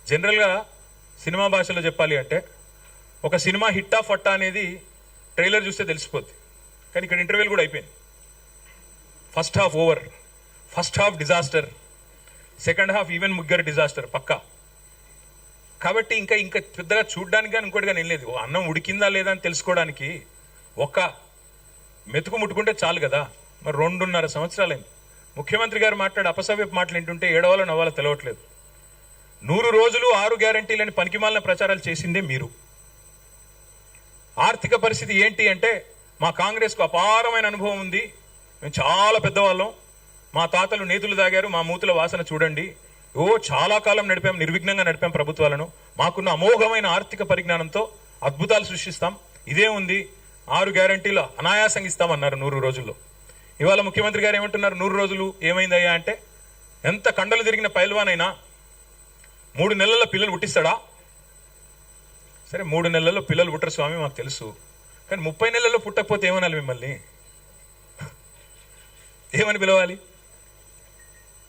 జనరల్గా సినిమా భాషలో చెప్పాలి అంటే ఒక సినిమా హిట్టా ఫట్టా అనేది ట్రైలర్ చూస్తే తెలిసిపోద్ది. కానీ ఇక్కడ ఇంటర్వ్యూలు కూడా అయిపోయింది. First half over, first half disaster, second half even ముగ్గురు డిజాస్టర్ పక్కా. కాబట్టి ఇంకా పెద్దగా చూడ్డానికి కానీ ఇంకోటి కానీ ఏం లేదు. అన్నం ఉడికిందా లేదా అని తెలుసుకోవడానికి ఒక మెతుకు ముట్టుకుంటే చాలు కదా. మరి 2.5 సంవత్సరాలైంది. ముఖ్యమంత్రి గారు మాట్లాడే అపసవ్యపు మాటలు ఏంటుంటే ఏడవాలో నవ్వాలో తెలవట్లేదు. 100 రోజులు 6 గ్యారంటీలని పనికిమాలిన ప్రచారాలు చేసిందే మీరు. ఆర్థిక పరిస్థితి ఏంటి అంటే మా కాంగ్రెస్కు అపారమైన అనుభవం ఉంది, మేము చాలా పెద్దవాళ్ళం, మా తాతలు నేతులు తాగారు, మా మూతుల వాసన చూడండి, చాలా కాలం నడిపాం, నిర్విఘ్నంగా నడిపాం ప్రభుత్వాలను, మాకున్న అమోఘమైన ఆర్థిక పరిజ్ఞానంతో అద్భుతాలు సృష్టిస్తాం, ఇదే ఉంది, 6 గ్యారంటీలు అనాయాసంగా ఇస్తామన్నారు 100 రోజుల్లో. ఇవాళ ముఖ్యమంత్రి గారు ఏమంటున్నారు, 100 రోజులు ఏమైందయ్యా అంటే ఎంత కండలు తిరిగిన పైల్వానైనా 3 నెలల పిల్లలు పుట్టిస్తాడా? సరే 3 నెలల్లో పిల్లలు పుట్టరు స్వామి మాకు తెలుసు, కానీ 30 నెలల్లో పుట్టకపోతే ఏమనాలి మిమ్మల్ని? ఏమని పిలవాలి?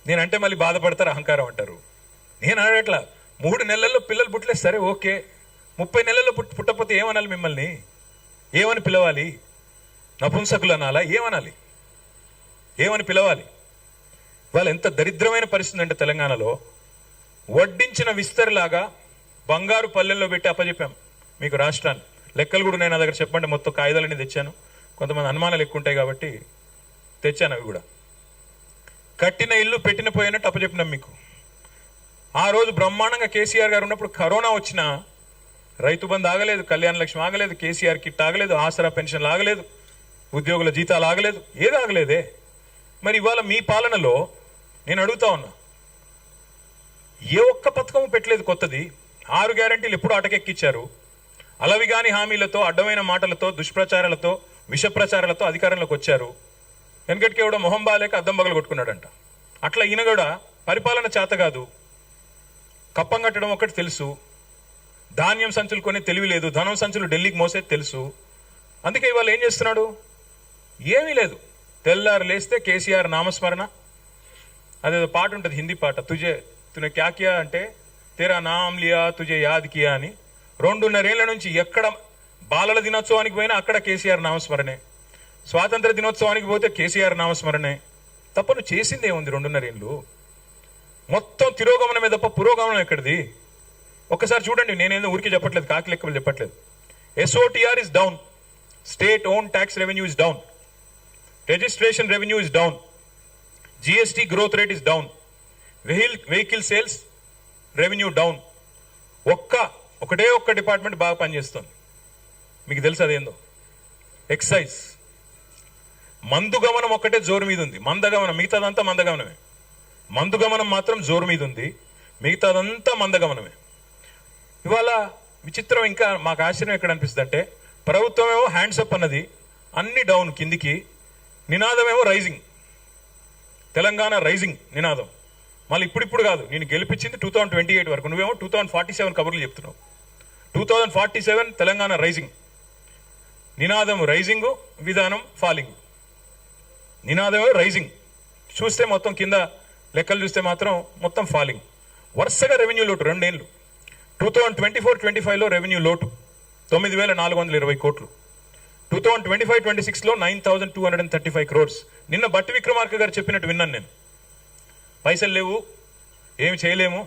నేనంటే మళ్ళీ బాధపడతారు, అహంకారం అంటారు. నేను అడగట్లా, 3 నెలల్లో పిల్లలు పుట్టలేదు సరే ఓకే, 30 నెలల్లో పుట్టకపోతే ఏమనాలి మిమ్మల్ని? ఏమని పిలవాలి? నపుంసకులు అనాలా? ఏమనాలి? ఏమని పిలవాలి? వాళ్ళు ఎంత దరిద్రమైన పరిస్థితి అంటే తెలంగాణలో వడ్డించిన విస్తరిలాగా బంగారు పల్లెల్లో పెట్టి అప్పచెప్పాం మీకు రాష్ట్రాన్ని. లెక్కలు కూడా నేను నా దగ్గర చెప్పండి, మొత్తం కాగితాలన్నీ తెచ్చాను, కొంతమంది అనుమానాలు ఎక్కువ ఉంటాయి కాబట్టి తెచ్చాను అవి కూడా. కట్టిన ఇల్లు పెట్టిన పోయినట్టు అప్పచెప్పినాం మీకు. ఆ రోజు బ్రహ్మాండంగా కేసీఆర్ గారు ఉన్నప్పుడు కరోనా వచ్చినా రైతు బంధు ఆగలేదు, కళ్యాణ లక్ష్మి ఆగలేదు, కేసీఆర్ కిట్ ఆగలేదు, ఆసరా పెన్షన్లు ఆగలేదు, ఉద్యోగుల జీతాలు ఆగలేదు, ఏది ఆగలేదే. మరి ఇవాళ మీ పాలనలో నేను అడుగుతా ఉన్నా, ఏ ఒక్క పథకము పెట్టలేదు కొత్తది. 6 గ్యారంటీలు ఎప్పుడు అటకెక్కిచ్చారు. అలవిగాని హామీలతో, అడ్డమైన మాటలతో, దుష్ప్రచారాలతో, విష ప్రచారాలతో అధికారంలోకి వచ్చారు. వెనకటికి కూడా మొహం బాలేక అద్దం బగలు కొట్టుకున్నాడంట. అట్లా ఈయన కూడా పరిపాలన చేత కాదు, కప్పం కట్టడం ఒకటి తెలుసు, ధాన్యం సంచులు కొనే తెలివి లేదు, ధనం సంచులు ఢిల్లీకి మోసేది తెలుసు. అందుకే ఇవాళ ఏం చేస్తున్నాడు? ఏమీ లేదు. తెల్లారు లేస్తే కేసీఆర్ నామస్మరణ, అదేదో పాట ఉంటుంది హిందీ పాట, తునే క్యా కియా అంటే తేరా నామ్ లియా తుజే యాద్ కియా అని. 2.5 ఏళ్ల నుంచి ఎక్కడ బాలల దినోత్సవానికి పోయినా అక్కడ కేసీఆర్ నామస్మరణే, స్వాతంత్ర దినోత్సవానికి పోతే కేసీఆర్ నామస్మరణే. తప్పను చేసింది ఏముంది? 2.5 ఏళ్ళు మొత్తం తిరోగమనమే తప్ప పురోగమనం ఎక్కడిది? ఒక్కసారి చూడండి. నేనేదో ఊరికి చెప్పట్లేదు, కాకి లెక్కలు చెప్పట్లేదు. SOTR is down, state own tax revenue is down, registration revenue is down, GST growth rate is down, vehicle sales revenue down. ఒకటే ఒక్క డిపార్ట్మెంట్ బాగా పనిచేస్తుంది, మీకు తెలుసు అదేందో, ఎక్సైజ్. మందు గమనం ఒక్కటే జోరు మీద ఉంది, మందగమనం మిగతాదంతా మందగమనమే. మందు గమనం మాత్రం జోరు మీద ఉంది, మిగతాదంతా మందగమనమే. ఇవాళ విచిత్రం, ఇంకా మాకు ఆశ్చర్యం ఎక్కడ అనిపిస్తుంది అంటే ప్రభుత్వం ఏమో హ్యాండ్స్ అప్ అన్నది, అన్ని డౌన్ కిందికి, నినాదం ఏమో రైజింగ్, తెలంగాణ రైజింగ్ నినాదం. మళ్ళీ ఇప్పుడు కాదు, నేను గెలిపించింది 2028 వరకు, నువ్వేమో 2047 కబుర్లు చెప్తున్నావు. 2047 తెలంగాణ రైజింగ్, నినాదం రైజింగ్, విధానం ఫాలింగ్. నినాదమే రైజింగ్, చూస్తే మొత్తం కింద లెక్కలు చూస్తే మాత్రం మొత్తం ఫాలింగ్. వరుసగా రెవెన్యూ లోటు 2 ఏళ్ళు. 2024-25లో రెవెన్యూ లోటు 9,420 కోట్లు, 2025-26లో 9,235 crores. నిన్న బట్టి విక్రమార్క గారు చెప్పినట్టు విన్నాను నేను, పైసలు లేవు, ఏమి చేయలేము,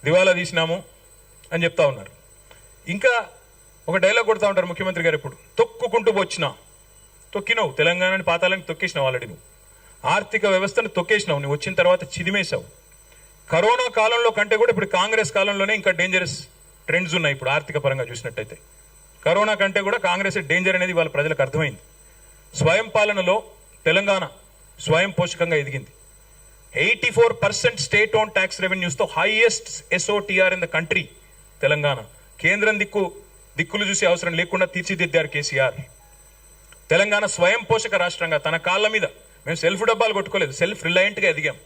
దివాలా తీసినాము అని చెప్తా ఉన్నారు. ఇంకా ఒక డైలాగ్ కొడతా ఉంటారు ముఖ్యమంత్రి గారు ఎప్పుడు, తొక్కుకుంటూ వచ్చినా. తొక్కినావు, తెలంగాణని పాతాలని తొక్కేసినావు, ఆల్రెడీ నువ్వు ఆర్థిక వ్యవస్థను తొక్కేసినావు, నువ్వు వచ్చిన తర్వాత చిదిమేశావు. కరోనా కాలంలో కంటే కూడా ఇప్పుడు కాంగ్రెస్ కాలంలోనే ఇంకా డేంజరస్ ట్రెండ్స్ ఉన్నాయి. ఇప్పుడు ఆర్థిక పరంగా చూసినట్టయితే కరోనా కంటే కూడా కాంగ్రెస్ డేంజర్ అనేది వాళ్ళ ప్రజలకు అర్థమైంది. స్వయం పాలనలో తెలంగాణ స్వయం పోషకంగా ఎదిగింది. 84% స్టేట్ ఓన్ ట్యాక్స్ రెవెన్యూస్తో highest SOTR in the country Telangana. కేంద్రం దిక్కులు చూసే అవసరం లేకుండా తీర్చిదిద్దారు కేసీఆర్. తెలంగాణ స్వయం పోషక రాష్ట్రంగా తన కాళ్ళ మీద, మేము సెల్ఫ్ డబ్బాలు కొట్టుకోలేదు, సెల్ఫ్ రిలయంట్గా ఎదిగాం.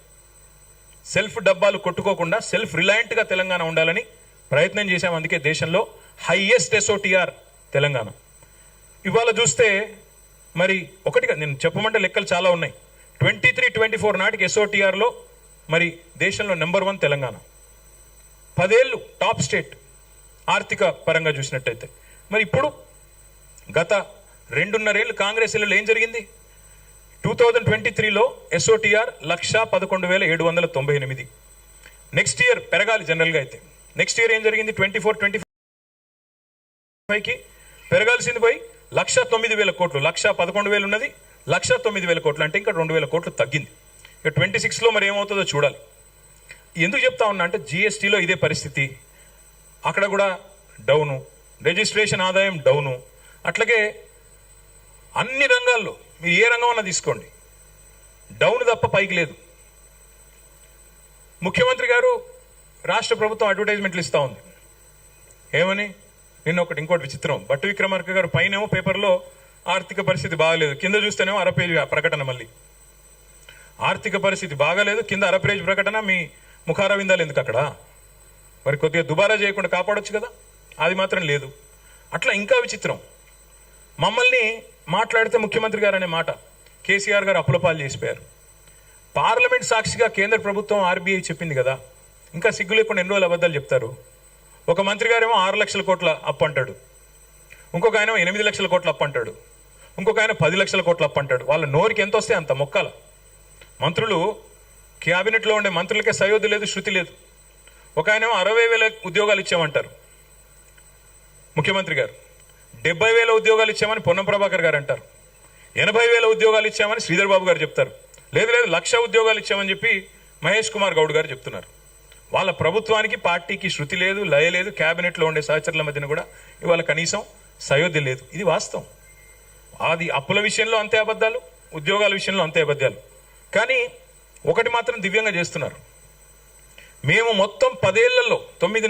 సెల్ఫ్ డబ్బాలు కొట్టుకోకుండా సెల్ఫ్ రిలయంట్గా తెలంగాణ ఉండాలని ప్రయత్నం చేశాం. అందుకే దేశంలో హైయెస్ట్ SOTR తెలంగాణ. ఇవాళ చూస్తే మరి ఒకటిగా నేను చెప్పమంటే లెక్కలు చాలా ఉన్నాయి. 23-24 నాటికి SOTRలో మరి దేశంలో నెంబర్ 1 తెలంగాణ. 10 ఏళ్ళు టాప్ స్టేట్ ఆర్థిక పరంగా చూసినట్టయితే. మరి ఇప్పుడు గత 2.5 ఏళ్ళు కాంగ్రెస్ ఏళ్ళలో ఏం జరిగింది? 2023లో SOTR 1,11,798. నెక్స్ట్ ఇయర్ పెరగాలి జనరల్గా అయితే. నెక్స్ట్ ఇయర్ ఏం జరిగింది? 24-25కి పెరగాల్సింది పోయి 1,09,000 కోట్లు. 1,11,000 ఉన్నది, 1,09,000 కోట్లు అంటే ఇంకా 2,000 కోట్లు తగ్గింది. ఇక 26లో మరి ఏమవుతుందో చూడాలి. ఎందుకు చెప్తా ఉన్నా అంటే GSTలో ఇదే పరిస్థితి, అక్కడ కూడా డౌను, రిజిస్ట్రేషన్ ఆదాయం డౌను, అట్లాగే అన్ని రంగాల్లో మీరు ఏ రంగం అన్నా తీసుకోండి డౌన్ తప్ప పైకి లేదు. ముఖ్యమంత్రి గారు రాష్ట్ర ప్రభుత్వం అడ్వర్టైజ్మెంట్లు ఇస్తూ ఉంది. ఏమని? నిన్న ఇంకోటి విచిత్రం, భట్టి విక్రమార్క గారు పైనేమో పేపర్లో ఆర్థిక పరిస్థితి బాగాలేదు, కింద చూస్తేనేమో అరపేజ్ ప్రకటన. మళ్ళీ ఆర్థిక పరిస్థితి బాగాలేదు, కింద అరపేజ్ ప్రకటన. మీ ముఖార విందాలు ఎందుకు అక్కడ? మరి కొద్దిగా దుబారా చేయకుండా కాపాడొచ్చు కదా, అది మాత్రం లేదు. అట్లా ఇంకా విచిత్రం, మమ్మల్ని మాట్లాడితే ముఖ్యమంత్రి గారు అనే మాట కేసీఆర్ గారు అప్పులపాలు చేసిపోయారు. పార్లమెంట్ సాక్షిగా కేంద్ర ప్రభుత్వం RBI చెప్పింది కదా, ఇంకా సిగ్గు లేకుండా ఎన్ని రోజులు అబద్ధాలు చెప్తారు? ఒక మంత్రి గారేమో 6 లక్షల కోట్ల అప్పు అంటాడు, ఇంకొక ఆయన 8 లక్షల కోట్ల అప్పు అంటాడు, ఇంకొక ఆయన 10 లక్షల కోట్ల అప్పు అంటాడు. వాళ్ళ నోరికి ఎంత వస్తే అంత మొక్కాల. మంత్రులు, క్యాబినెట్లో ఉండే మంత్రులకే సయోధ్య లేదు, శృతి లేదు. ఒక ఆయనేమో 60,000 ఉద్యోగాలు ఇచ్చామంటారు ముఖ్యమంత్రి గారు, 70,000 ఉద్యోగాలు ఇచ్చామని పొన్నం ప్రభాకర్ గారు అంటారు, 80,000 ఉద్యోగాలు ఇచ్చామని శ్రీధర్ బాబు గారు చెప్తారు, లేదు 1,00,000 ఉద్యోగాలు ఇచ్చామని చెప్పి మహేష్ కుమార్ గౌడ్ గారు చెప్తున్నారు. వాళ్ళ ప్రభుత్వానికి పార్టీకి శృతి లేదు, లయ లేదు. క్యాబినెట్లో ఉండే సహచరుల మధ్యన కూడా ఇవాళ కనీసం సయోధ్య లేదు. ఇది వాస్తవం. అది అప్పుల విషయంలో అంతే అబద్ధాలు, ఉద్యోగాల విషయంలో అంతే అబద్ధాలు. కానీ ఒకటి మాత్రం దివ్యంగా చేస్తున్నారు, మేము మొత్తం 10 ఏళ్లలో 9.5